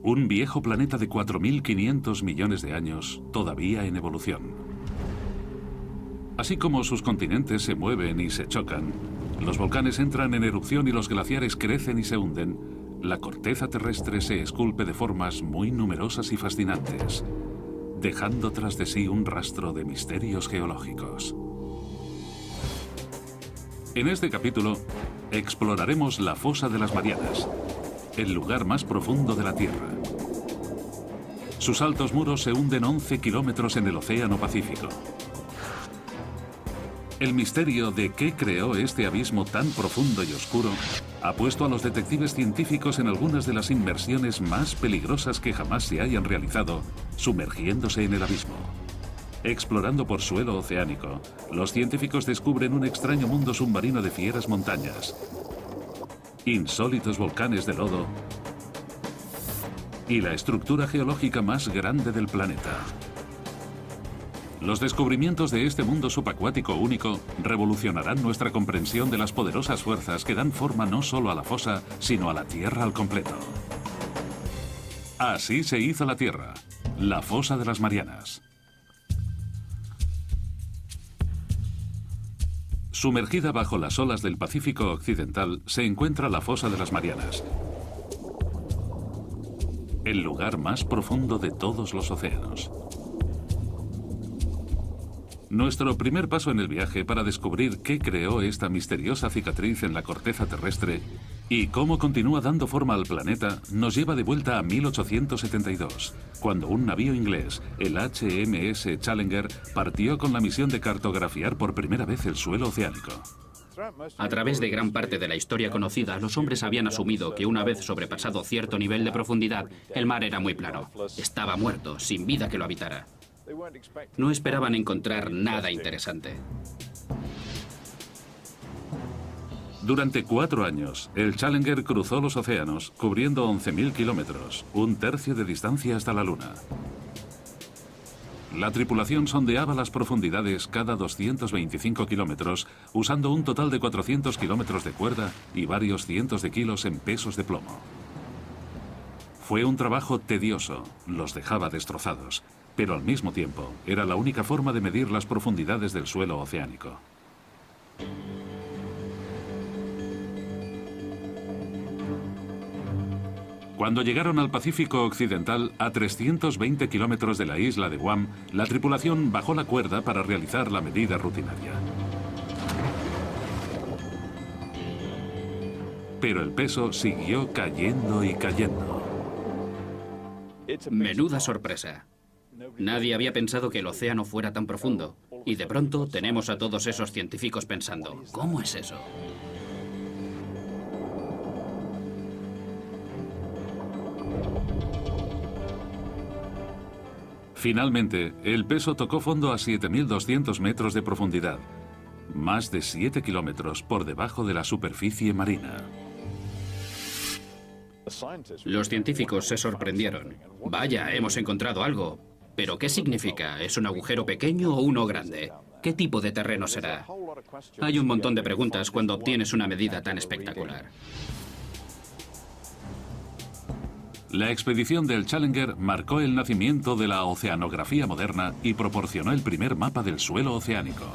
Un viejo planeta de 4.500 millones de años, todavía en evolución. Así como sus continentes se mueven y se chocan, los volcanes entran en erupción y los glaciares crecen y se hunden, la corteza terrestre se esculpe de formas muy numerosas y fascinantes, dejando tras de sí un rastro de misterios geológicos. En este capítulo, exploraremos la fosa de las Marianas, el lugar más profundo de la Tierra. Sus altos muros se hunden 11 kilómetros en el Océano Pacífico. El misterio de qué creó este abismo tan profundo y oscuro ha puesto a los detectives científicos en algunas de las inmersiones más peligrosas que jamás se hayan realizado, sumergiéndose en el abismo. Explorando por suelo oceánico, los científicos descubren un extraño mundo submarino de fieras montañas, insólitos volcanes de lodo y la estructura geológica más grande del planeta. Los descubrimientos de este mundo subacuático único revolucionarán nuestra comprensión de las poderosas fuerzas que dan forma no solo a la fosa, sino a la Tierra al completo. Así se hizo la Tierra, la fosa de las Marianas. Sumergida bajo las olas del Pacífico Occidental se encuentra la fosa de las Marianas, el lugar más profundo de todos los océanos. Nuestro primer paso en el viaje para descubrir qué creó esta misteriosa cicatriz en la corteza terrestre y cómo continúa dando forma al planeta nos lleva de vuelta a 1872, cuando un navío inglés, el HMS Challenger, partió con la misión de cartografiar por primera vez el suelo oceánico. A través de gran parte de la historia conocida, los hombres habían asumido que una vez sobrepasado cierto nivel de profundidad, el mar era muy plano. Estaba muerto, sin vida que lo habitara. No esperaban encontrar nada interesante. Durante 4 años, el Challenger cruzó los océanos, cubriendo 11.000 kilómetros, un tercio de distancia hasta la Luna. La tripulación sondeaba las profundidades cada 225 kilómetros, usando un total de 400 kilómetros de cuerda y varios cientos de kilos en pesos de plomo. Fue un trabajo tedioso, los dejaba destrozados, pero al mismo tiempo era la única forma de medir las profundidades del suelo oceánico. Cuando llegaron al Pacífico Occidental, a 320 kilómetros de la isla de Guam, la tripulación bajó la cuerda para realizar la medida rutinaria. Pero el peso siguió cayendo y cayendo. Menuda sorpresa. Nadie había pensado que el océano fuera tan profundo. Y de pronto tenemos a todos esos científicos pensando, ¿cómo es eso? Finalmente, el peso tocó fondo a 7.200 metros de profundidad, más de 7 kilómetros por debajo de la superficie marina. Los científicos se sorprendieron. Vaya, hemos encontrado algo. ¿Pero qué significa? ¿Es un agujero pequeño o uno grande? ¿Qué tipo de terreno será? Hay un montón de preguntas cuando obtienes una medida tan espectacular. La expedición del Challenger marcó el nacimiento de la oceanografía moderna y proporcionó el primer mapa del suelo oceánico.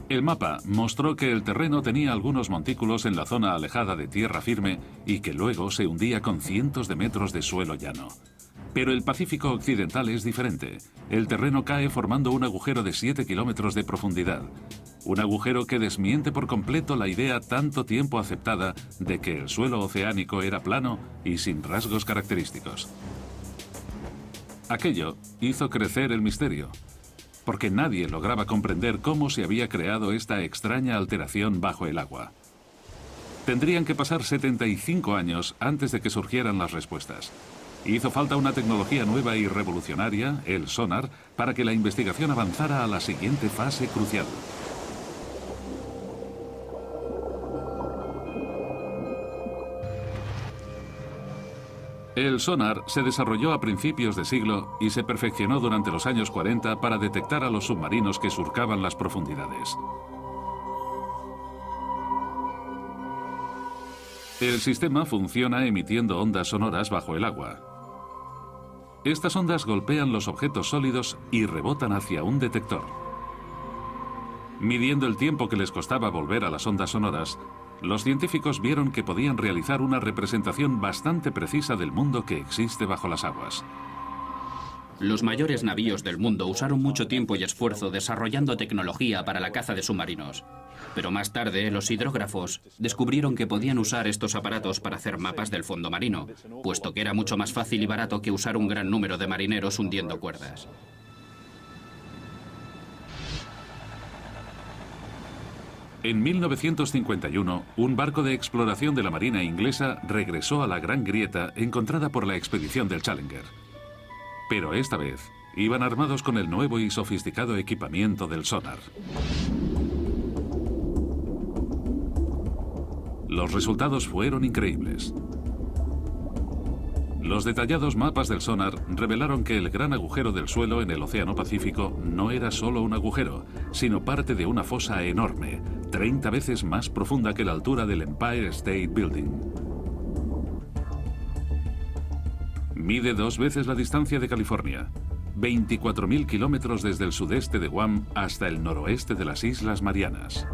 El mapa mostró que el terreno tenía algunos montículos en la zona alejada de tierra firme y que luego se hundía con cientos de metros de suelo llano. Pero el Pacífico Occidental es diferente. El terreno cae formando un agujero de 7 kilómetros de profundidad. Un agujero que desmiente por completo la idea tanto tiempo aceptada de que el suelo oceánico era plano y sin rasgos característicos. Aquello hizo crecer el misterio, porque nadie lograba comprender cómo se había creado esta extraña alteración bajo el agua. Tendrían que pasar 75 años antes de que surgieran las respuestas. Hizo falta una tecnología nueva y revolucionaria, el sonar, para que la investigación avanzara a la siguiente fase crucial. El sonar se desarrolló a principios de siglo y se perfeccionó durante los años 40 para detectar a los submarinos que surcaban las profundidades. El sistema funciona emitiendo ondas sonoras bajo el agua. Estas ondas golpean los objetos sólidos y rebotan hacia un detector. Midiendo el tiempo que les costaba volver a las ondas sonoras, los científicos vieron que podían realizar una representación bastante precisa del mundo que existe bajo las aguas. Los mayores navíos del mundo usaron mucho tiempo y esfuerzo desarrollando tecnología para la caza de submarinos. Pero más tarde, los hidrógrafos descubrieron que podían usar estos aparatos para hacer mapas del fondo marino, puesto que era mucho más fácil y barato que usar un gran número de marineros hundiendo cuerdas. En 1951, un barco de exploración de la Marina inglesa regresó a la Gran Grieta encontrada por la expedición del Challenger. Pero esta vez, iban armados con el nuevo y sofisticado equipamiento del sonar. Los resultados fueron increíbles. Los detallados mapas del sonar revelaron que el gran agujero del suelo en el Océano Pacífico no era solo un agujero, sino parte de una fosa enorme, 30 veces más profunda que la altura del Empire State Building. Mide 2 veces la distancia de California, 24.000 kilómetros desde el sudeste de Guam hasta el noroeste de las Islas Marianas.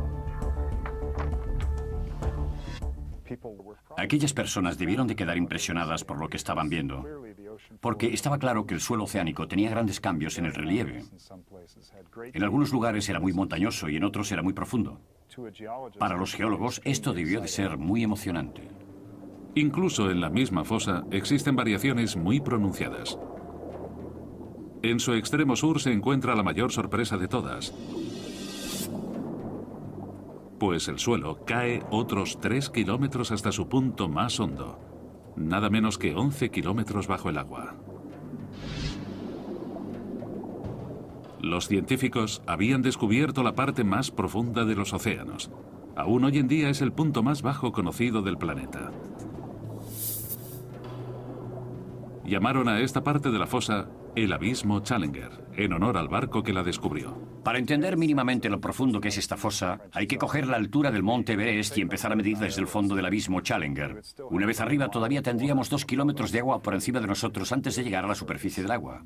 Aquellas personas debieron de quedar impresionadas por lo que estaban viendo, porque estaba claro que el suelo oceánico tenía grandes cambios en el relieve. En algunos lugares era muy montañoso y en otros era muy profundo. Para los geólogos esto debió de ser muy emocionante. Incluso en la misma fosa existen variaciones muy pronunciadas. En su extremo sur se encuentra la mayor sorpresa de todas, pues el suelo cae otros 3 kilómetros hasta su punto más hondo, nada menos que 11 kilómetros bajo el agua. Los científicos habían descubierto la parte más profunda de los océanos. Aún hoy en día es el punto más bajo conocido del planeta. Llamaron a esta parte de la fosa el Abismo Challenger, en honor al barco que la descubrió. Para entender mínimamente lo profundo que es esta fosa, hay que coger la altura del monte Everest y empezar a medir desde el fondo del Abismo Challenger. Una vez arriba todavía tendríamos 2 kilómetros de agua por encima de nosotros antes de llegar a la superficie del agua.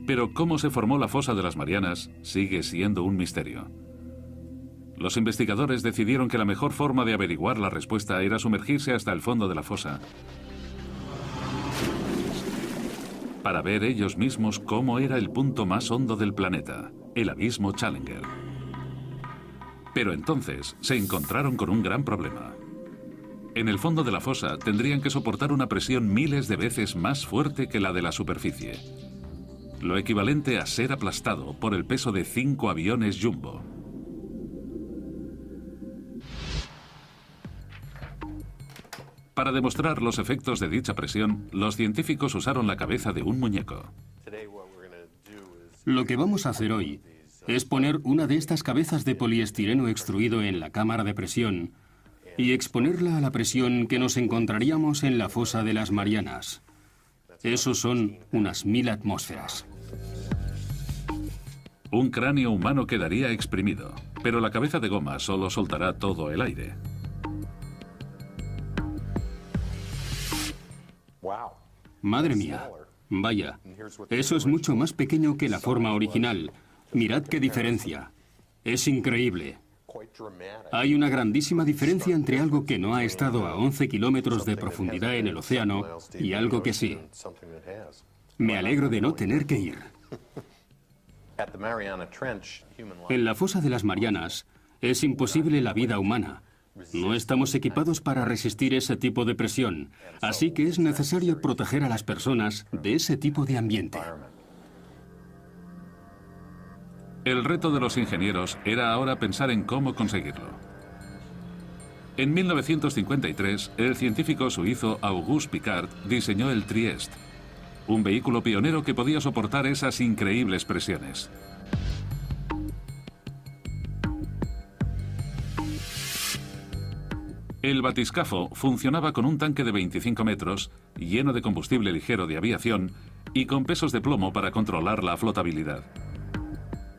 Pero cómo se formó la fosa de las Marianas sigue siendo un misterio. Los investigadores decidieron que la mejor forma de averiguar la respuesta era sumergirse hasta el fondo de la fosa para ver ellos mismos cómo era el punto más hondo del planeta, el Abismo Challenger. Pero entonces se encontraron con un gran problema. En el fondo de la fosa tendrían que soportar una presión miles de veces más fuerte que la de la superficie, lo equivalente a ser aplastado por el peso de 5 aviones Jumbo. Para demostrar los efectos de dicha presión, los científicos usaron la cabeza de un muñeco. Lo que vamos a hacer hoy es poner una de estas cabezas de poliestireno extruido en la cámara de presión y exponerla a la presión que nos encontraríamos en la fosa de las Marianas. Eso son unas 1000 atmósferas. Un cráneo humano quedaría exprimido, pero la cabeza de goma solo soltará todo el aire. Madre mía, vaya, eso es mucho más pequeño que la forma original. Mirad qué diferencia. Es increíble. Hay una grandísima diferencia entre algo que no ha estado a 11 kilómetros de profundidad en el océano y algo que sí. Me alegro de no tener que ir. En la fosa de las Marianas es imposible la vida humana. No estamos equipados para resistir ese tipo de presión, así que es necesario proteger a las personas de ese tipo de ambiente. El reto de los ingenieros era ahora pensar en cómo conseguirlo. En 1953, el científico suizo Auguste Piccard diseñó el Trieste, un vehículo pionero que podía soportar esas increíbles presiones. El batiscafo funcionaba con un tanque de 25 metros, lleno de combustible ligero de aviación y con pesos de plomo para controlar la flotabilidad.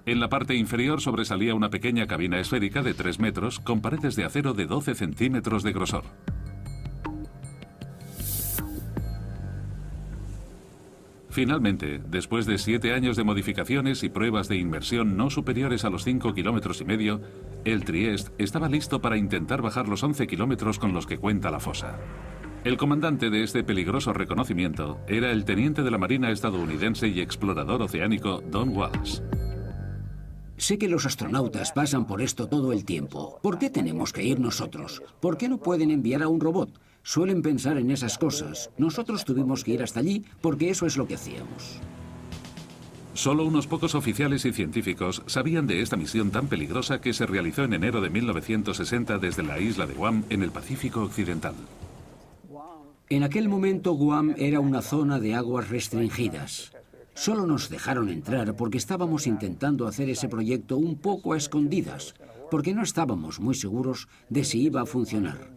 En la parte inferior sobresalía una pequeña cabina esférica de 3 metros con paredes de acero de 12 centímetros de grosor. Finalmente, después de 7 años de modificaciones y pruebas de inmersión no superiores a los 5,5 kilómetros, el Trieste estaba listo para intentar bajar los 11 kilómetros con los que cuenta la fosa. El comandante de este peligroso reconocimiento era el teniente de la Marina estadounidense y explorador oceánico Don Walsh. Sé que los astronautas pasan por esto todo el tiempo. ¿Por qué tenemos que ir nosotros? ¿Por qué no pueden enviar a un robot? Suelen pensar en esas cosas. Nosotros tuvimos que ir hasta allí porque eso es lo que hacíamos. Solo unos pocos oficiales y científicos sabían de esta misión tan peligrosa que se realizó en enero de 1960 desde la isla de Guam en el Pacífico Occidental. En aquel momento Guam era una zona de aguas restringidas. Solo nos dejaron entrar porque estábamos intentando hacer ese proyecto un poco a escondidas, porque no estábamos muy seguros de si iba a funcionar.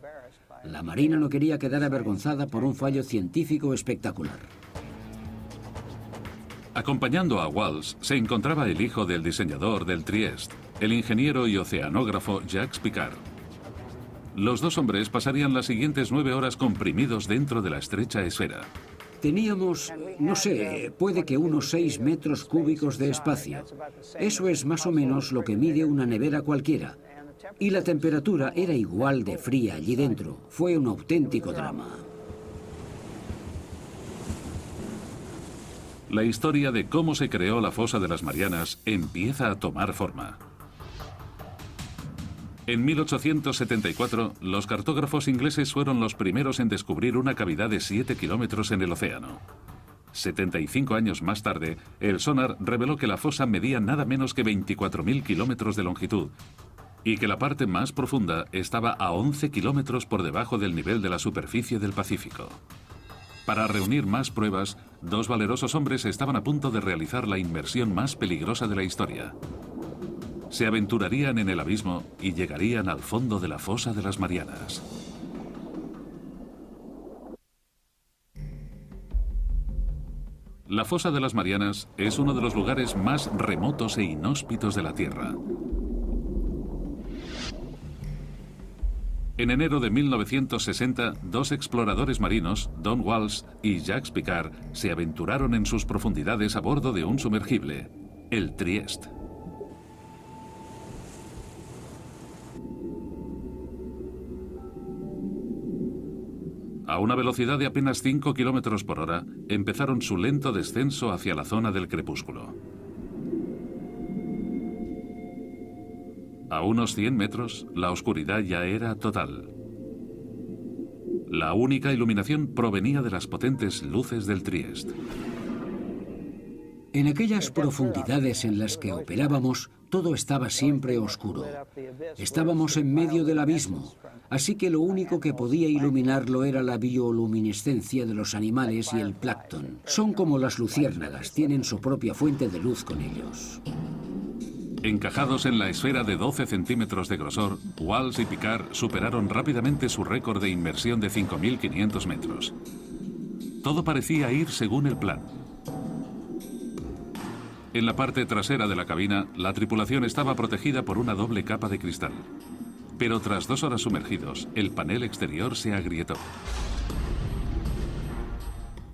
La Marina no quería quedar avergonzada por un fallo científico espectacular. Acompañando a Walsh se encontraba el hijo del diseñador del Trieste, el ingeniero y oceanógrafo Jacques Piccard. Los dos hombres pasarían las siguientes 9 horas comprimidos dentro de la estrecha esfera. Teníamos, no sé, puede que unos 6 metros cúbicos de espacio. Eso es más o menos lo que mide una nevera cualquiera. Y la temperatura era igual de fría allí dentro. Fue un auténtico drama. La historia de cómo se creó la fosa de las Marianas empieza a tomar forma. En 1874, los cartógrafos ingleses fueron los primeros en descubrir una cavidad de 7 kilómetros en el océano. 75 años más tarde, el sonar reveló que la fosa medía nada menos que 24.000 kilómetros de longitud y que la parte más profunda estaba a 11 kilómetros por debajo del nivel de la superficie del Pacífico. Para reunir más pruebas, dos valerosos hombres estaban a punto de realizar la inmersión más peligrosa de la historia. Se aventurarían en el abismo y llegarían al fondo de la fosa de las Marianas. La fosa de las Marianas es uno de los lugares más remotos e inhóspitos de la Tierra. En enero de 1960, dos exploradores marinos, Don Walsh y Jacques Piccard, se aventuraron en sus profundidades a bordo de un sumergible, el Trieste. A una velocidad de apenas 5 kilómetros por hora, empezaron su lento descenso hacia la zona del crepúsculo. A unos 100 metros, la oscuridad ya era total. La única iluminación provenía de las potentes luces del Trieste. En aquellas profundidades en las que operábamos, todo estaba siempre oscuro. Estábamos en medio del abismo, así que lo único que podía iluminarlo era la bioluminiscencia de los animales y el plancton. Son como las luciérnagas, tienen su propia fuente de luz con ellos. Encajados en la esfera de 12 centímetros de grosor, Walsh y Piccard superaron rápidamente su récord de inmersión de 5.500 metros. Todo parecía ir según el plan. En la parte trasera de la cabina, la tripulación estaba protegida por una doble capa de cristal. Pero tras 2 horas sumergidos, el panel exterior se agrietó.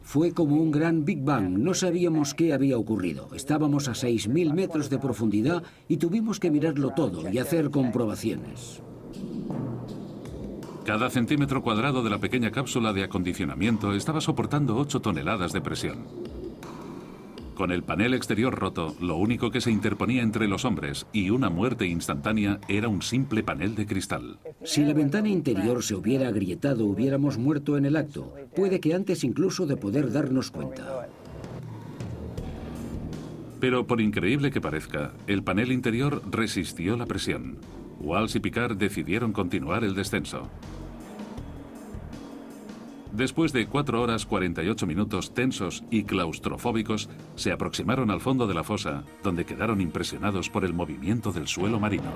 Fue como un gran Big Bang. No sabíamos qué había ocurrido. Estábamos a 6.000 metros de profundidad y tuvimos que mirarlo todo y hacer comprobaciones. Cada centímetro cuadrado de la pequeña cápsula de acondicionamiento estaba soportando 8 toneladas de presión. Con el panel exterior roto, lo único que se interponía entre los hombres y una muerte instantánea era un simple panel de cristal. Si la ventana interior se hubiera agrietado, hubiéramos muerto en el acto. Puede que antes incluso de poder darnos cuenta. Pero por increíble que parezca, el panel interior resistió la presión. Walsh y Piccard decidieron continuar el descenso. Después de 4 horas 48 minutos tensos y claustrofóbicos, se aproximaron al fondo de la fosa, donde quedaron impresionados por el movimiento del suelo marino.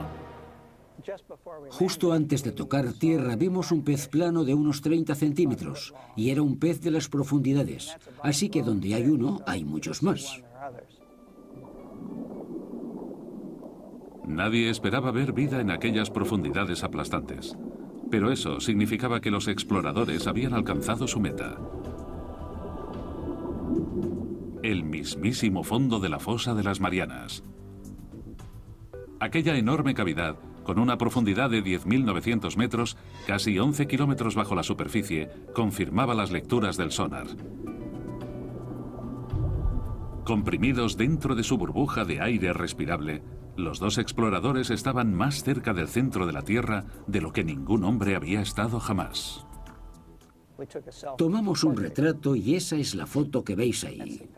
Justo antes de tocar tierra vimos un pez plano de unos 30 centímetros, y era un pez de las profundidades, así que donde hay uno, hay muchos más. Nadie esperaba ver vida en aquellas profundidades aplastantes. Pero eso significaba que los exploradores habían alcanzado su meta. El mismísimo fondo de la fosa de las Marianas. Aquella enorme cavidad, con una profundidad de 10.900 metros, casi 11 kilómetros bajo la superficie, confirmaba las lecturas del sonar. Comprimidos dentro de su burbuja de aire respirable, los dos exploradores estaban más cerca del centro de la Tierra de lo que ningún hombre había estado jamás. Tomamos un retrato y esa es la foto que veis ahí.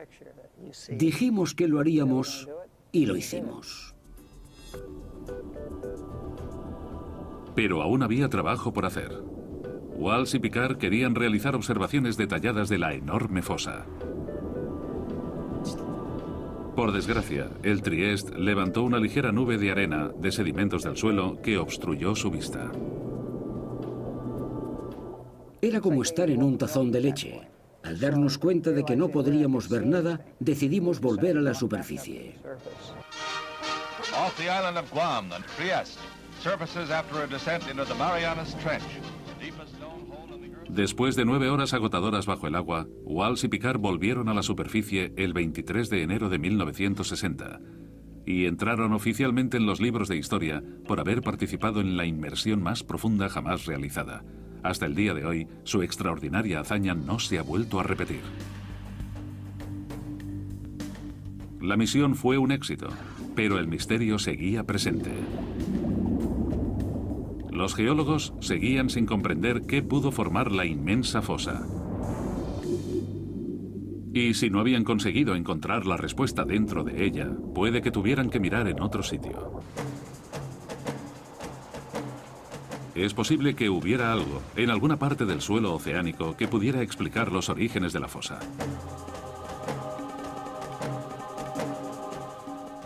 Dijimos que lo haríamos y lo hicimos. Pero aún había trabajo por hacer. Walsh y Picard querían realizar observaciones detalladas de la enorme fosa. Por desgracia, el Trieste levantó una ligera nube de arena de sedimentos del suelo que obstruyó su vista. Era como estar en un tazón de leche. Al darnos cuenta de que no podríamos ver nada, decidimos volver a la superficie. Off the island of Guam, the Trieste surfaces after a descent into the Marianas Trench. Después de 9 horas agotadoras bajo el agua, Walsh y Picard volvieron a la superficie el 23 de enero de 1960 y entraron oficialmente en los libros de historia por haber participado en la inmersión más profunda jamás realizada. Hasta el día de hoy, su extraordinaria hazaña no se ha vuelto a repetir. La misión fue un éxito, pero el misterio seguía presente. Los geólogos seguían sin comprender qué pudo formar la inmensa fosa. Y si no habían conseguido encontrar la respuesta dentro de ella, puede que tuvieran que mirar en otro sitio. Es posible que hubiera algo en alguna parte del suelo oceánico que pudiera explicar los orígenes de la fosa.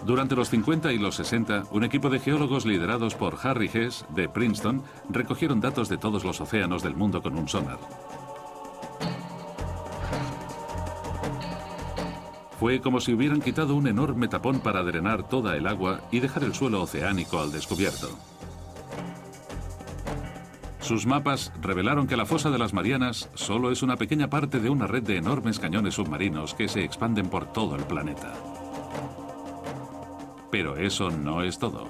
Durante los 50 y los 60, un equipo de geólogos liderados por Harry Hess, de Princeton, recogieron datos de todos los océanos del mundo con un sonar. Fue como si hubieran quitado un enorme tapón para drenar toda el agua y dejar el suelo oceánico al descubierto. Sus mapas revelaron que la fosa de las Marianas solo es una pequeña parte de una red de enormes cañones submarinos que se expanden por todo el planeta. Pero eso no es todo.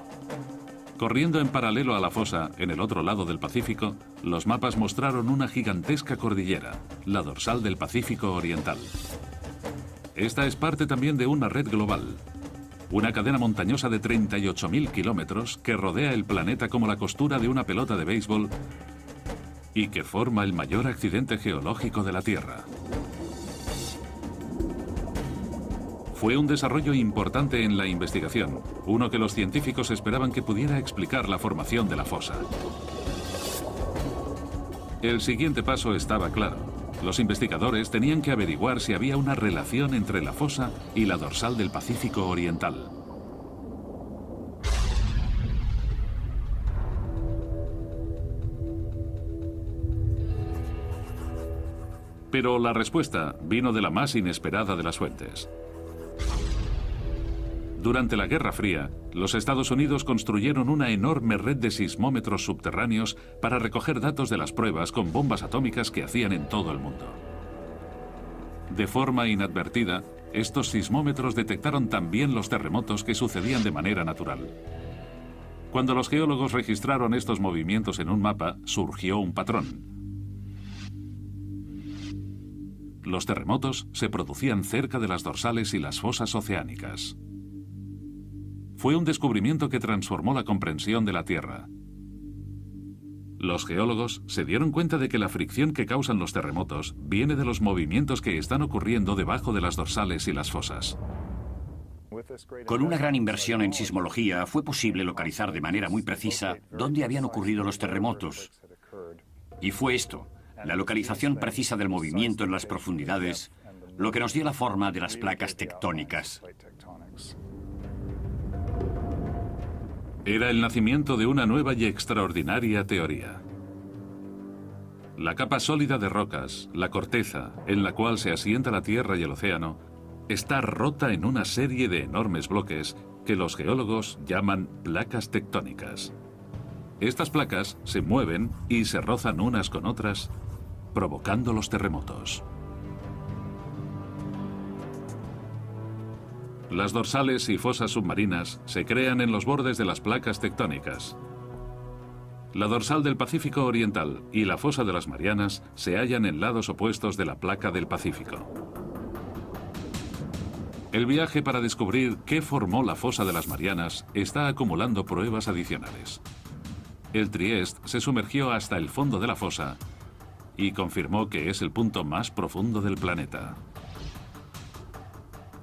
Corriendo en paralelo a la fosa, en el otro lado del Pacífico, los mapas mostraron una gigantesca cordillera, la dorsal del Pacífico Oriental. Esta es parte también de una red global, una cadena montañosa de 38.000 kilómetros que rodea el planeta como la costura de una pelota de béisbol y que forma el mayor accidente geológico de la Tierra. Fue un desarrollo importante en la investigación, uno que los científicos esperaban que pudiera explicar la formación de la fosa. El siguiente paso estaba claro. Los investigadores tenían que averiguar si había una relación entre la fosa y la dorsal del Pacífico Oriental. Pero la respuesta vino de la más inesperada de las fuentes. Durante la Guerra Fría, los Estados Unidos construyeron una enorme red de sismómetros subterráneos para recoger datos de las pruebas con bombas atómicas que hacían en todo el mundo. De forma inadvertida, estos sismómetros detectaron también los terremotos que sucedían de manera natural. Cuando los geólogos registraron estos movimientos en un mapa, surgió un patrón. Los terremotos se producían cerca de las dorsales y las fosas oceánicas. Fue un descubrimiento que transformó la comprensión de la Tierra. Los geólogos se dieron cuenta de que la fricción que causan los terremotos viene de los movimientos que están ocurriendo debajo de las dorsales y las fosas. Con una gran inversión en sismología fue posible localizar de manera muy precisa dónde habían ocurrido los terremotos. Y fue esto, la localización precisa del movimiento en las profundidades, lo que nos dio la forma de las placas tectónicas. Era el nacimiento de una nueva y extraordinaria teoría. La capa sólida de rocas, la corteza, en la cual se asienta la Tierra y el océano, está rota en una serie de enormes bloques que los geólogos llaman placas tectónicas. Estas placas se mueven y se rozan unas con otras, provocando los terremotos. Las dorsales y fosas submarinas se crean en los bordes de las placas tectónicas. La dorsal del Pacífico Oriental y la fosa de las Marianas se hallan en lados opuestos de la placa del Pacífico. El viaje para descubrir qué formó la fosa de las Marianas está acumulando pruebas adicionales. El Trieste se sumergió hasta el fondo de la fosa y confirmó que es el punto más profundo del planeta.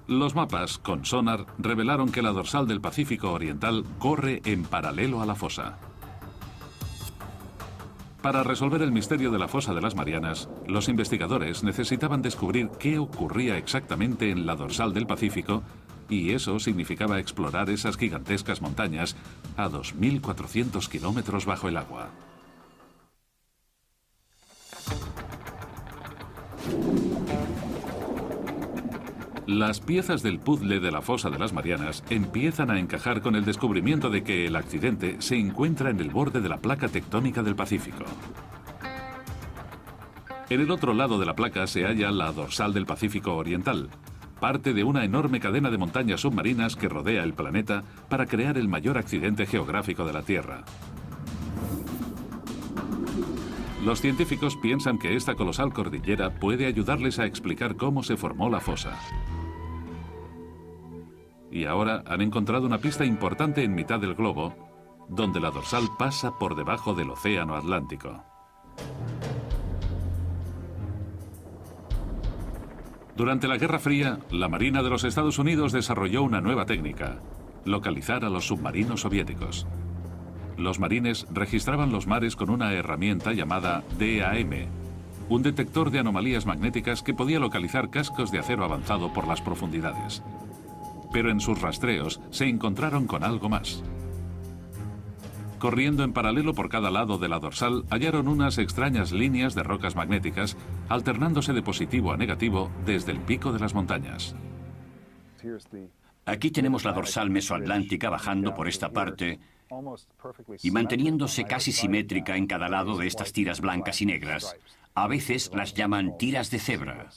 Los mapas con sonar revelaron que la dorsal del Pacífico Oriental corre en paralelo a la fosa. Para resolver el misterio de la fosa de las Marianas, los investigadores necesitaban descubrir qué ocurría exactamente en la dorsal del Pacífico, y eso significaba explorar esas gigantescas montañas a 2.400 kilómetros bajo el agua. Las piezas del puzzle de la fosa de las Marianas empiezan a encajar con el descubrimiento de que el accidente se encuentra en el borde de la placa tectónica del Pacífico. En el otro lado de la placa se halla la dorsal del Pacífico Oriental, parte de una enorme cadena de montañas submarinas que rodea el planeta para crear el mayor accidente geográfico de la Tierra. Los científicos piensan que esta colosal cordillera puede ayudarles a explicar cómo se formó la fosa. Y ahora han encontrado una pista importante en mitad del globo, donde la dorsal pasa por debajo del Océano Atlántico. Durante la Guerra Fría, la Marina de los Estados Unidos desarrolló una nueva técnica: localizar a los submarinos soviéticos. Los marines registraban los mares con una herramienta llamada DAM, un detector de anomalías magnéticas que podía localizar cascos de acero avanzado por las profundidades. Pero en sus rastreos se encontraron con algo más. Corriendo en paralelo por cada lado de la dorsal, hallaron unas extrañas líneas de rocas magnéticas, alternándose de positivo a negativo desde el pico de las montañas. Aquí tenemos la dorsal mesoatlántica bajando por esta parte y manteniéndose casi simétrica en cada lado de estas tiras blancas y negras. A veces las llaman tiras de cebra.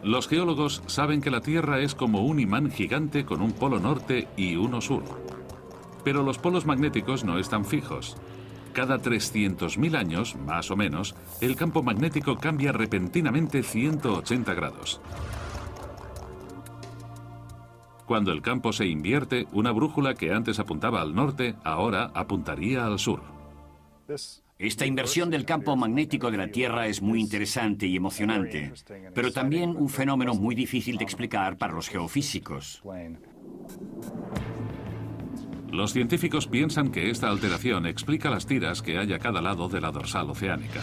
Los geólogos saben que la Tierra es como un imán gigante con un polo norte y uno sur. Pero los polos magnéticos no están fijos. Cada 300.000 años, más o menos, el campo magnético cambia repentinamente 180 grados. Cuando el campo se invierte, una brújula que antes apuntaba al norte, ahora apuntaría al sur. Esta inversión del campo magnético de la Tierra es muy interesante y emocionante, pero también un fenómeno muy difícil de explicar para los geofísicos. Los científicos piensan que esta alteración explica las tiras que hay a cada lado de la dorsal oceánica.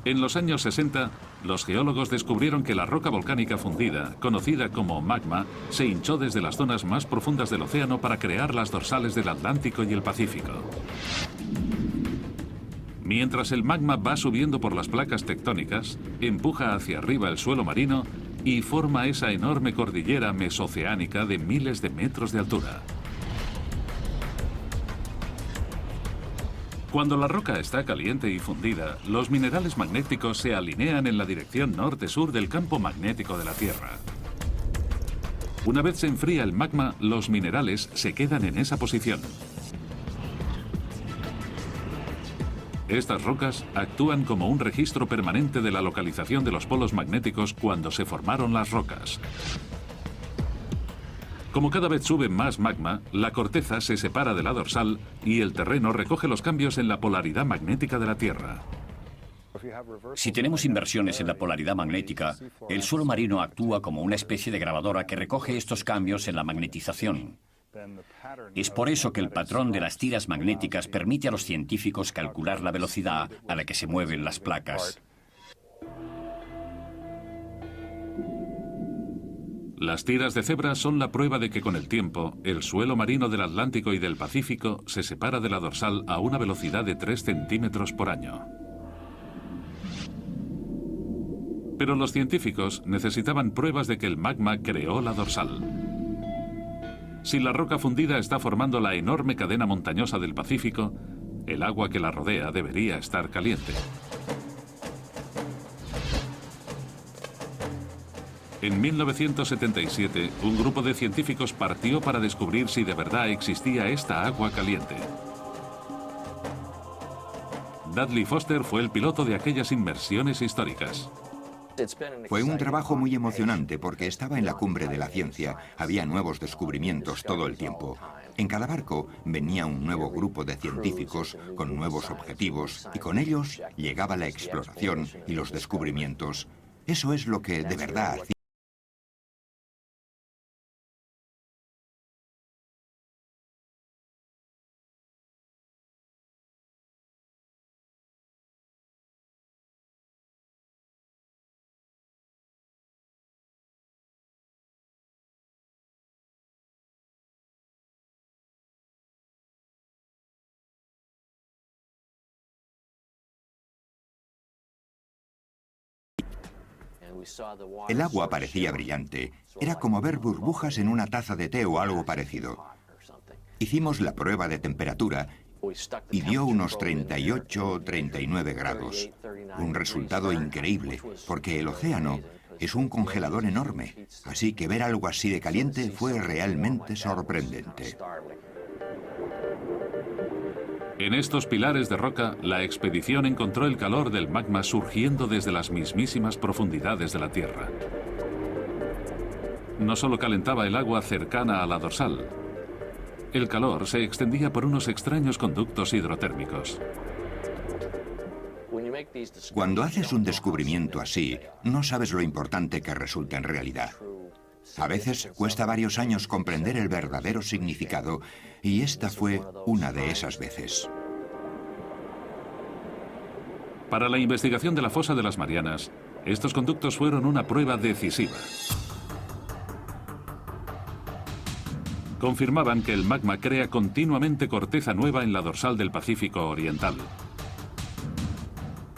En los años 60, los geólogos descubrieron que la roca volcánica fundida, conocida como magma, se hinchó desde las zonas más profundas del océano para crear las dorsales del Atlántico y el Pacífico. Mientras el magma va subiendo por las placas tectónicas, empuja hacia arriba el suelo marino y forma esa enorme cordillera mesoceánica de miles de metros de altura. Cuando la roca está caliente y fundida, los minerales magnéticos se alinean en la dirección norte-sur del campo magnético de la Tierra. Una vez se enfría el magma, los minerales se quedan en esa posición. Estas rocas actúan como un registro permanente de la localización de los polos magnéticos cuando se formaron las rocas. Como cada vez sube más magma, la corteza se separa de la dorsal y el terreno recoge los cambios en la polaridad magnética de la Tierra. Si tenemos inversiones en la polaridad magnética, el suelo marino actúa como una especie de grabadora que recoge estos cambios en la magnetización. Es por eso que el patrón de las tiras magnéticas permite a los científicos calcular la velocidad a la que se mueven las placas. Las tiras de cebra son la prueba de que con el tiempo, el suelo marino del Atlántico y del Pacífico se separa de la dorsal a una velocidad de 3 centímetros por año. Pero los científicos necesitaban pruebas de que el magma creó la dorsal. Si la roca fundida está formando la enorme cadena montañosa del Pacífico, el agua que la rodea debería estar caliente. En 1977, un grupo de científicos partió para descubrir si de verdad existía esta agua caliente. Dudley Foster fue el piloto de aquellas inmersiones históricas. Fue un trabajo muy emocionante porque estaba en la cumbre de la ciencia, había nuevos descubrimientos todo el tiempo. En cada barco venía un nuevo grupo de científicos con nuevos objetivos y con ellos llegaba la exploración y los descubrimientos. Eso es lo que de verdad hacía. El agua parecía brillante. Era como ver burbujas en una taza de té o algo parecido. Hicimos la prueba de temperatura y dio unos 38 o 39 grados. Un resultado increíble, porque el océano es un congelador enorme. Así que ver algo así de caliente fue realmente sorprendente. En estos pilares de roca, la expedición encontró el calor del magma surgiendo desde las mismísimas profundidades de la Tierra. No solo calentaba el agua cercana a la dorsal, el calor se extendía por unos extraños conductos hidrotérmicos. Cuando haces un descubrimiento así, no sabes lo importante que resulta en realidad. A veces cuesta varios años comprender el verdadero significado, y esta fue una de esas veces. Para la investigación de la fosa de las Marianas, estos conductos fueron una prueba decisiva. Confirmaban que el magma crea continuamente corteza nueva en la dorsal del Pacífico Oriental.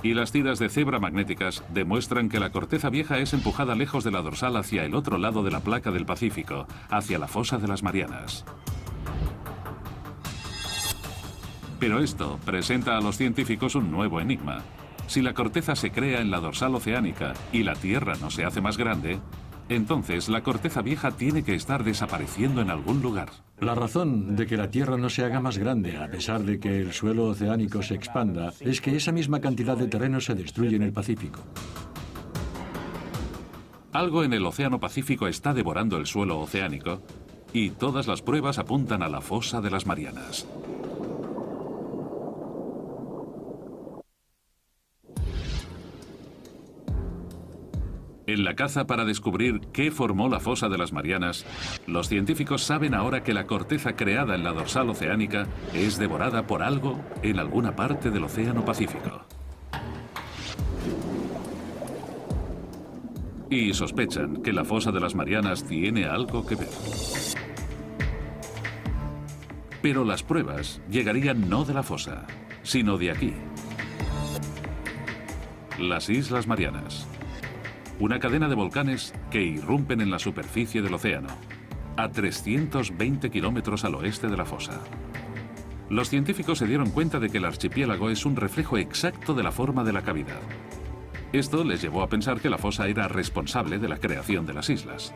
Y las tiras de cebra magnéticas demuestran que la corteza vieja es empujada lejos de la dorsal hacia el otro lado de la placa del Pacífico, hacia la fosa de las Marianas. Pero esto presenta a los científicos un nuevo enigma. Si la corteza se crea en la dorsal oceánica y la Tierra no se hace más grande, entonces la corteza vieja tiene que estar desapareciendo en algún lugar. La razón de que la Tierra no se haga más grande, a pesar de que el suelo oceánico se expanda, es que esa misma cantidad de terreno se destruye en el Pacífico. Algo en el Océano Pacífico está devorando el suelo oceánico y todas las pruebas apuntan a la fosa de las Marianas. En la caza para descubrir qué formó la fosa de las Marianas, los científicos saben ahora que la corteza creada en la dorsal oceánica es devorada por algo en alguna parte del Océano Pacífico. Y sospechan que la fosa de las Marianas tiene algo que ver. Pero las pruebas llegarían no de la fosa, sino de aquí. Las Islas Marianas. Una cadena de volcanes que irrumpen en la superficie del océano, a 320 kilómetros al oeste de la fosa. Los científicos se dieron cuenta de que el archipiélago es un reflejo exacto de la forma de la cavidad. Esto les llevó a pensar que la fosa era responsable de la creación de las islas.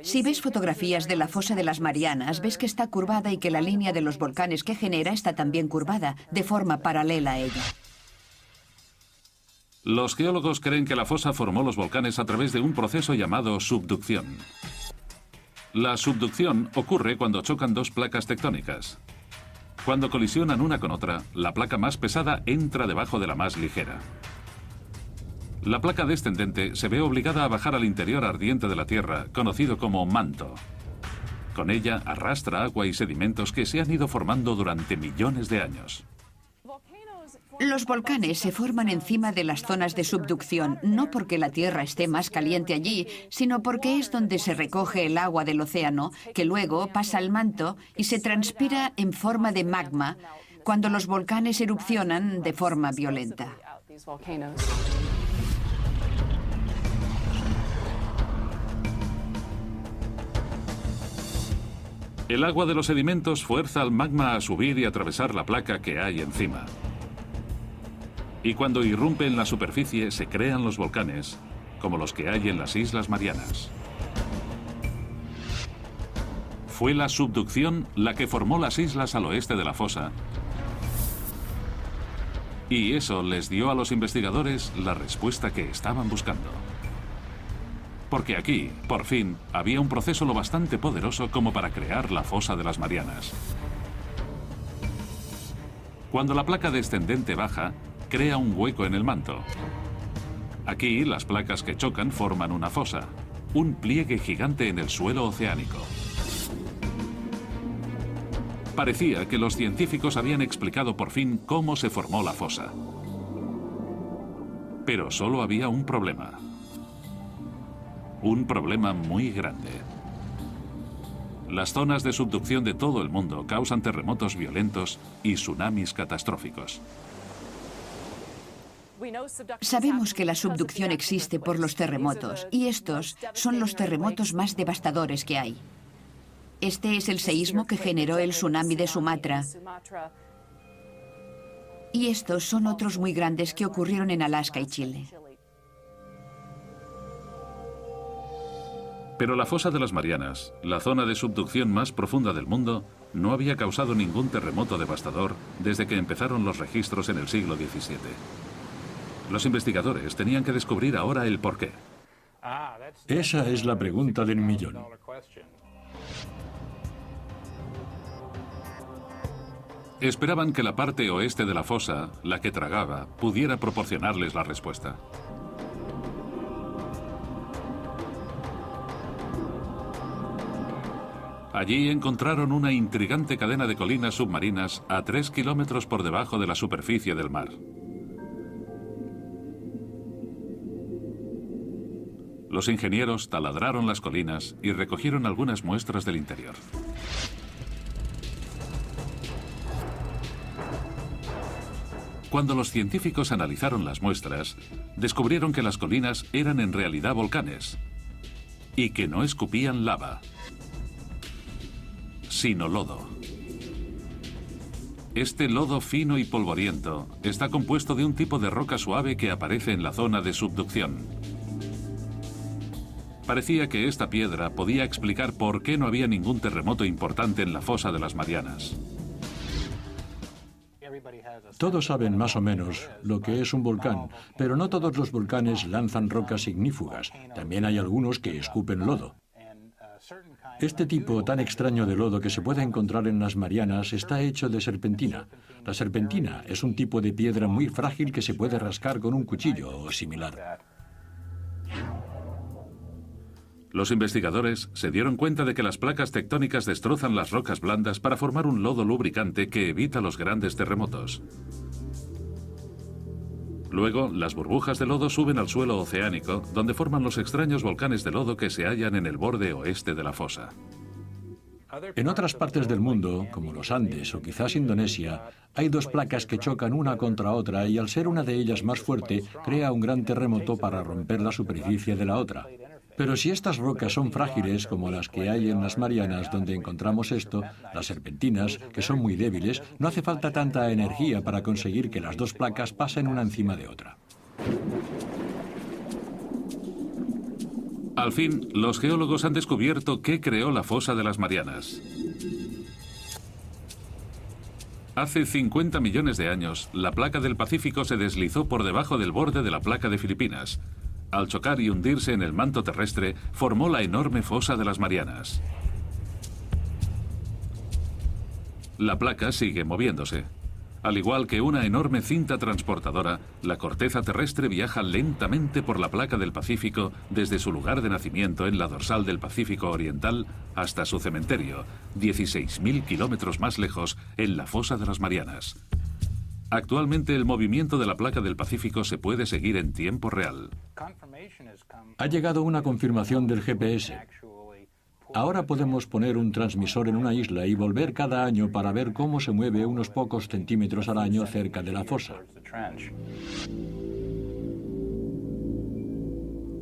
Si ves fotografías de la fosa de las Marianas, ves que está curvada y que la línea de los volcanes que genera está también curvada, de forma paralela a ella. Los geólogos creen que la fosa formó los volcanes a través de un proceso llamado subducción. La subducción ocurre cuando chocan dos placas tectónicas. Cuando colisionan una con otra, la placa más pesada entra debajo de la más ligera. La placa descendente se ve obligada a bajar al interior ardiente de la Tierra, conocido como manto. Con ella arrastra agua y sedimentos que se han ido formando durante millones de años. Los volcanes se forman encima de las zonas de subducción, no porque la Tierra esté más caliente allí, sino porque es donde se recoge el agua del océano, que luego pasa al manto y se transpira en forma de magma cuando los volcanes erupcionan de forma violenta. El agua de los sedimentos fuerza al magma a subir y atravesar la placa que hay encima. Y cuando irrumpe en la superficie se crean los volcanes, como los que hay en las Islas Marianas. Fue la subducción la que formó las islas al oeste de la fosa, y eso les dio a los investigadores la respuesta que estaban buscando. Porque aquí, por fin, había un proceso lo bastante poderoso como para crear la fosa de las Marianas. Cuando la placa descendente baja, crea un hueco en el manto. Aquí, las placas que chocan forman una fosa, un pliegue gigante en el suelo oceánico. Parecía que los científicos habían explicado por fin cómo se formó la fosa. Pero solo había un problema. Un problema muy grande. Las zonas de subducción de todo el mundo causan terremotos violentos y tsunamis catastróficos. Sabemos que la subducción existe por los terremotos, y estos son los terremotos más devastadores que hay. Este es el seísmo que generó el tsunami de Sumatra. Y estos son otros muy grandes que ocurrieron en Alaska y Chile. Pero la fosa de las Marianas, la zona de subducción más profunda del mundo, no había causado ningún terremoto devastador desde que empezaron los registros en el siglo XVII. Los investigadores tenían que descubrir ahora el porqué. Esa es la pregunta del millón. Esperaban que la parte oeste de la fosa, la que tragaba, pudiera proporcionarles la respuesta. Allí encontraron una intrigante cadena de colinas submarinas a 3 kilómetros por debajo de la superficie del mar. Los ingenieros taladraron las colinas y recogieron algunas muestras del interior. Cuando los científicos analizaron las muestras, descubrieron que las colinas eran en realidad volcanes y que no escupían lava, sino lodo. Este lodo fino y polvoriento está compuesto de un tipo de roca suave que aparece en la zona de subducción. Parecía que esta piedra podía explicar por qué no había ningún terremoto importante en la fosa de las Marianas. Todos saben más o menos lo que es un volcán, pero no todos los volcanes lanzan rocas ignífugas. También hay algunos que escupen lodo. Este tipo tan extraño de lodo que se puede encontrar en las Marianas está hecho de serpentina. La serpentina es un tipo de piedra muy frágil que se puede rascar con un cuchillo o similar. Los investigadores se dieron cuenta de que las placas tectónicas destrozan las rocas blandas para formar un lodo lubricante que evita los grandes terremotos. Luego, las burbujas de lodo suben al suelo oceánico, donde forman los extraños volcanes de lodo que se hallan en el borde oeste de la fosa. En otras partes del mundo, como los Andes o quizás Indonesia, hay dos placas que chocan una contra otra y al ser una de ellas más fuerte, crea un gran terremoto para romper la superficie de la otra. Pero si estas rocas son frágiles, como las que hay en las Marianas donde encontramos esto, las serpentinas, que son muy débiles, no hace falta tanta energía para conseguir que las dos placas pasen una encima de otra. Al fin, los geólogos han descubierto qué creó la fosa de las Marianas. Hace 50 millones de años, la placa del Pacífico se deslizó por debajo del borde de la placa de Filipinas. Al chocar y hundirse en el manto terrestre, formó la enorme fosa de las Marianas. La placa sigue moviéndose. Al igual que una enorme cinta transportadora, la corteza terrestre viaja lentamente por la placa del Pacífico desde su lugar de nacimiento en la dorsal del Pacífico Oriental hasta su cementerio, 16.000 kilómetros más lejos, en la fosa de las Marianas. Actualmente el movimiento de la placa del Pacífico se puede seguir en tiempo real. Ha llegado una confirmación del GPS. Ahora podemos poner un transmisor en una isla y volver cada año para ver cómo se mueve unos pocos centímetros al año cerca de la fosa.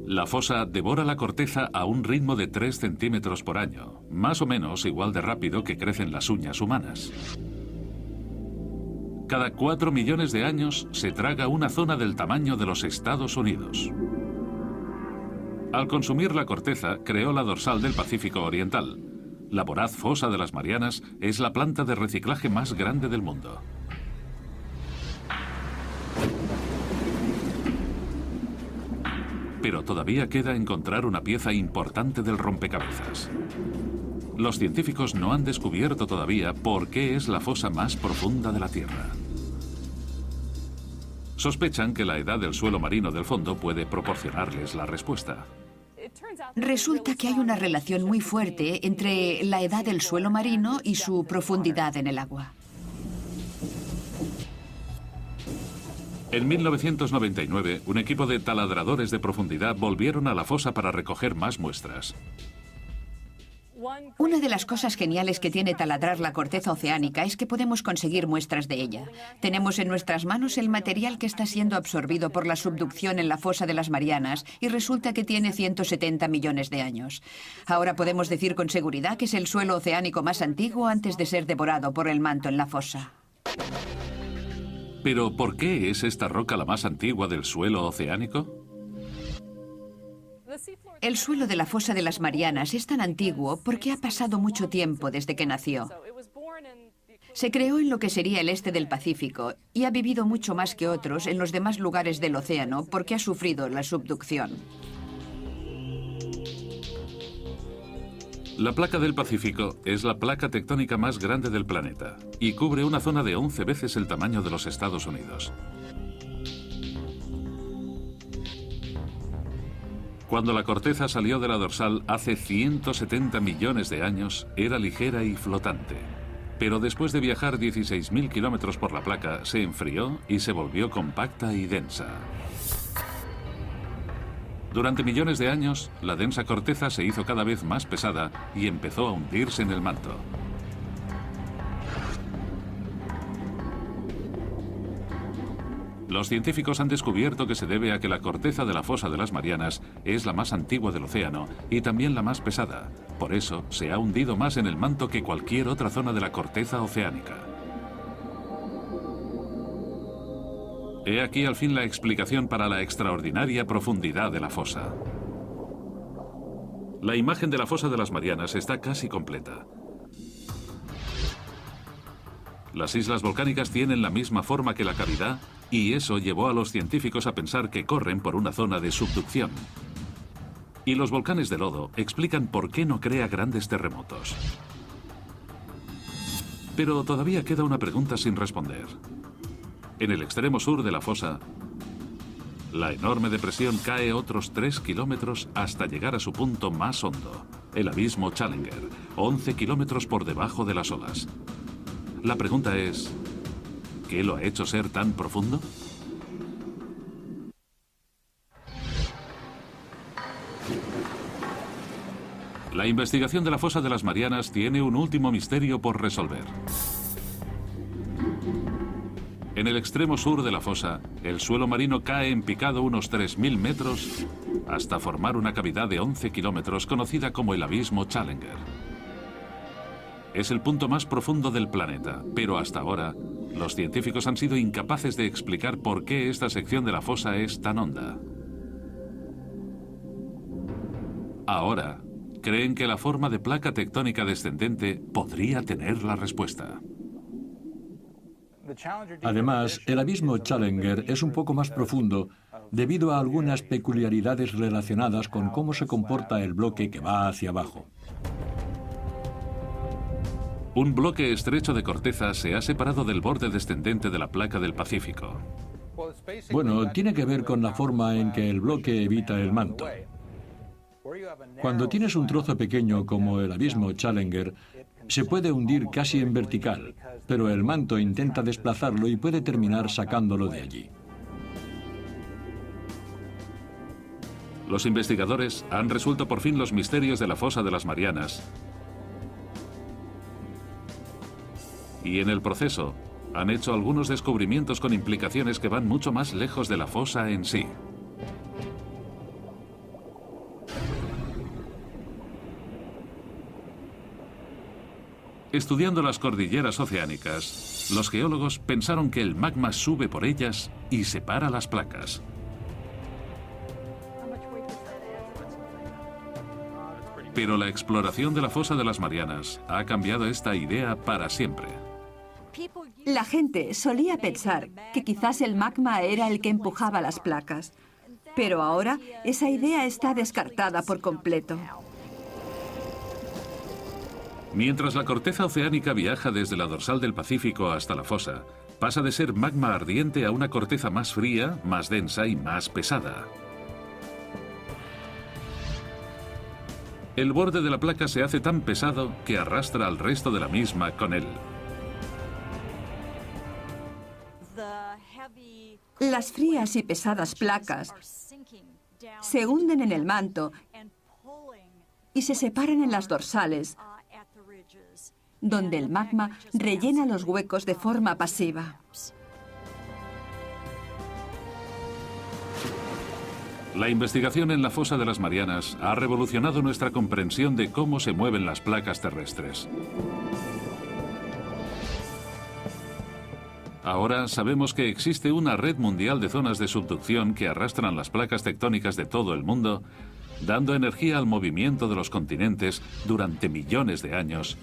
La fosa devora la corteza a un ritmo de 3 centímetros por año, más o menos igual de rápido que crecen las uñas humanas. Cada 4 millones de años se traga una zona del tamaño de los Estados Unidos. Al consumir la corteza, creó la dorsal del Pacífico Oriental. La voraz fosa de las Marianas es la planta de reciclaje más grande del mundo. Pero todavía queda encontrar una pieza importante del rompecabezas. Los científicos no han descubierto todavía por qué es la fosa más profunda de la Tierra. Sospechan que la edad del suelo marino del fondo puede proporcionarles la respuesta. Resulta que hay una relación muy fuerte entre la edad del suelo marino y su profundidad en el agua. En 1999, un equipo de taladradores de profundidad volvieron a la fosa para recoger más muestras. Una de las cosas geniales que tiene taladrar la corteza oceánica es que podemos conseguir muestras de ella. Tenemos en nuestras manos el material que está siendo absorbido por la subducción en la fosa de las Marianas y resulta que tiene 170 millones de años. Ahora podemos decir con seguridad que es el suelo oceánico más antiguo antes de ser devorado por el manto en la fosa. ¿Pero por qué es esta roca la más antigua del suelo oceánico? El suelo de la fosa de las Marianas es tan antiguo porque ha pasado mucho tiempo desde que nació. Se creó en lo que sería el este del Pacífico y ha vivido mucho más que otros en los demás lugares del océano porque ha sufrido la subducción. La placa del Pacífico es la placa tectónica más grande del planeta y cubre una zona de 11 veces el tamaño de los Estados Unidos. Cuando la corteza salió de la dorsal hace 170 millones de años, era ligera y flotante. Pero después de viajar 16.000 kilómetros por la placa, se enfrió y se volvió compacta y densa. Durante millones de años, la densa corteza se hizo cada vez más pesada y empezó a hundirse en el manto. Los científicos han descubierto que se debe a que la corteza de la fosa de las Marianas es la más antigua del océano y también la más pesada. Por eso, se ha hundido más en el manto que cualquier otra zona de la corteza oceánica. He aquí al fin la explicación para la extraordinaria profundidad de la fosa. La imagen de la fosa de las Marianas está casi completa. Las islas volcánicas tienen la misma forma que la cavidad y eso llevó a los científicos a pensar que corren por una zona de subducción. Y los volcanes de lodo explican por qué no crea grandes terremotos. Pero todavía queda una pregunta sin responder. En el extremo sur de la fosa, la enorme depresión cae otros 3 kilómetros hasta llegar a su punto más hondo, el abismo Challenger, 11 kilómetros por debajo de las olas. La pregunta es, ¿qué lo ha hecho ser tan profundo? La investigación de la fosa de las Marianas tiene un último misterio por resolver. En el extremo sur de la fosa, el suelo marino cae en picado unos 3.000 metros hasta formar una cavidad de 11 kilómetros conocida como el abismo Challenger. Es el punto más profundo del planeta, pero hasta ahora los científicos han sido incapaces de explicar por qué esta sección de la fosa es tan honda. Ahora, creen que la forma de placa tectónica descendente podría tener la respuesta. Además, el abismo Challenger es un poco más profundo debido a algunas peculiaridades relacionadas con cómo se comporta el bloque que va hacia abajo. Un bloque estrecho de corteza se ha separado del borde descendente de la placa del Pacífico. Bueno, tiene que ver con la forma en que el bloque evita el manto. Cuando tienes un trozo pequeño como el abismo Challenger, se puede hundir casi en vertical, pero el manto intenta desplazarlo y puede terminar sacándolo de allí. Los investigadores han resuelto por fin los misterios de la fosa de las Marianas. Y en el proceso, han hecho algunos descubrimientos con implicaciones que van mucho más lejos de la fosa en sí. Estudiando las cordilleras oceánicas, los geólogos pensaron que el magma sube por ellas y separa las placas. Pero la exploración de la fosa de las Marianas ha cambiado esta idea para siempre. La gente solía pensar que quizás el magma era el que empujaba las placas, pero ahora esa idea está descartada por completo. Mientras la corteza oceánica viaja desde la dorsal del Pacífico hasta la fosa, pasa de ser magma ardiente a una corteza más fría, más densa y más pesada. El borde de la placa se hace tan pesado que arrastra al resto de la misma con él. Las frías y pesadas placas se hunden en el manto y se separan en las dorsales, donde el magma rellena los huecos de forma pasiva. La investigación en la fosa de las Marianas ha revolucionado nuestra comprensión de cómo se mueven las placas terrestres. Ahora sabemos que existe una red mundial de zonas de subducción que arrastran las placas tectónicas de todo el mundo, dando energía al movimiento de los continentes durante millones de años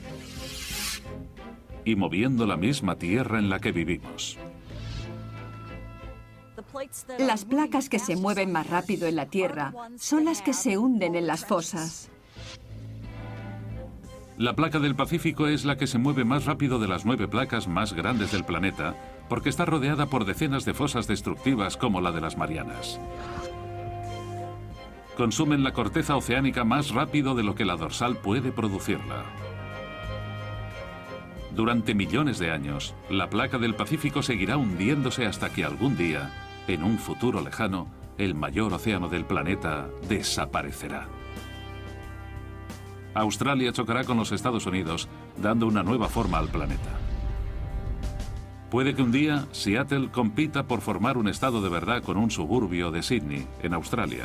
y moviendo la misma Tierra en la que vivimos. Las placas que se mueven más rápido en la Tierra son las que se hunden en las fosas. La placa del Pacífico es la que se mueve más rápido de las 9 placas más grandes del planeta, porque está rodeada por decenas de fosas destructivas como la de las Marianas. Consumen la corteza oceánica más rápido de lo que la dorsal puede producirla. Durante millones de años, la placa del Pacífico seguirá hundiéndose hasta que algún día, en un futuro lejano, el mayor océano del planeta desaparecerá. Australia chocará con los Estados Unidos, dando una nueva forma al planeta. Puede que un día Seattle compita por formar un estado de verdad con un suburbio de Sydney, en Australia.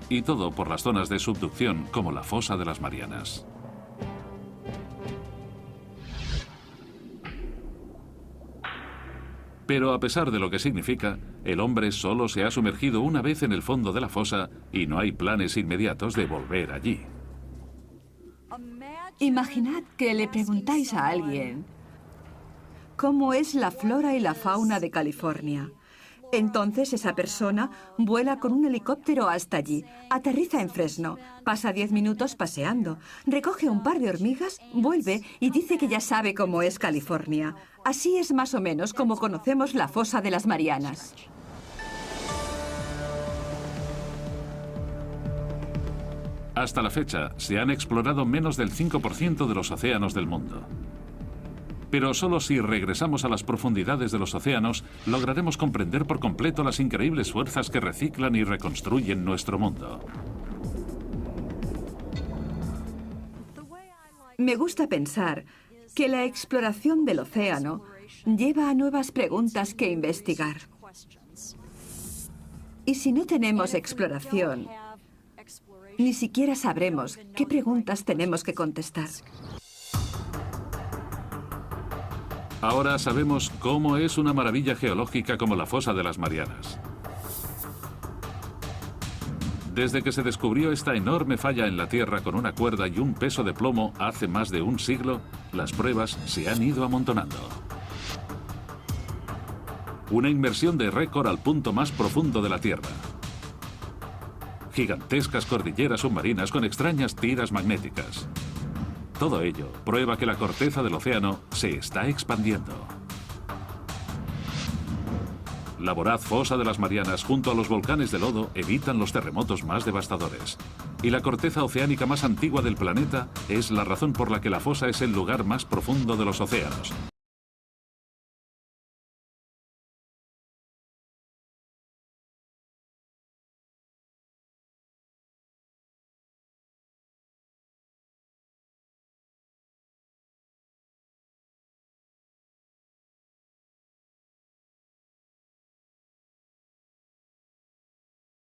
Y todo por las zonas de subducción como la fosa de las Marianas. Pero a pesar de lo que significa, el hombre solo se ha sumergido una vez en el fondo de la fosa y no hay planes inmediatos de volver allí. Imaginad que le preguntáis a alguien cómo es la flora y la fauna de California. Entonces esa persona vuela con un helicóptero hasta allí, aterriza en Fresno, pasa 10 minutos paseando, recoge un par de hormigas, vuelve y dice que ya sabe cómo es California. Así es más o menos como conocemos la fosa de las Marianas. Hasta la fecha, se han explorado menos del 5% de los océanos del mundo. Pero solo si regresamos a las profundidades de los océanos, lograremos comprender por completo las increíbles fuerzas que reciclan y reconstruyen nuestro mundo. Me gusta pensar que la exploración del océano lleva a nuevas preguntas que investigar. Y si no tenemos exploración, ni siquiera sabremos qué preguntas tenemos que contestar. Ahora sabemos cómo es una maravilla geológica como la fosa de las Marianas. Desde que se descubrió esta enorme falla en la Tierra con una cuerda y un peso de plomo hace más de un siglo, las pruebas se han ido amontonando. Una inmersión de récord al punto más profundo de la Tierra. Gigantescas cordilleras submarinas con extrañas tiras magnéticas. Todo ello prueba que la corteza del océano se está expandiendo. La voraz fosa de las Marianas junto a los volcanes de lodo evitan los terremotos más devastadores. Y la corteza oceánica más antigua del planeta es la razón por la que la fosa es el lugar más profundo de los océanos.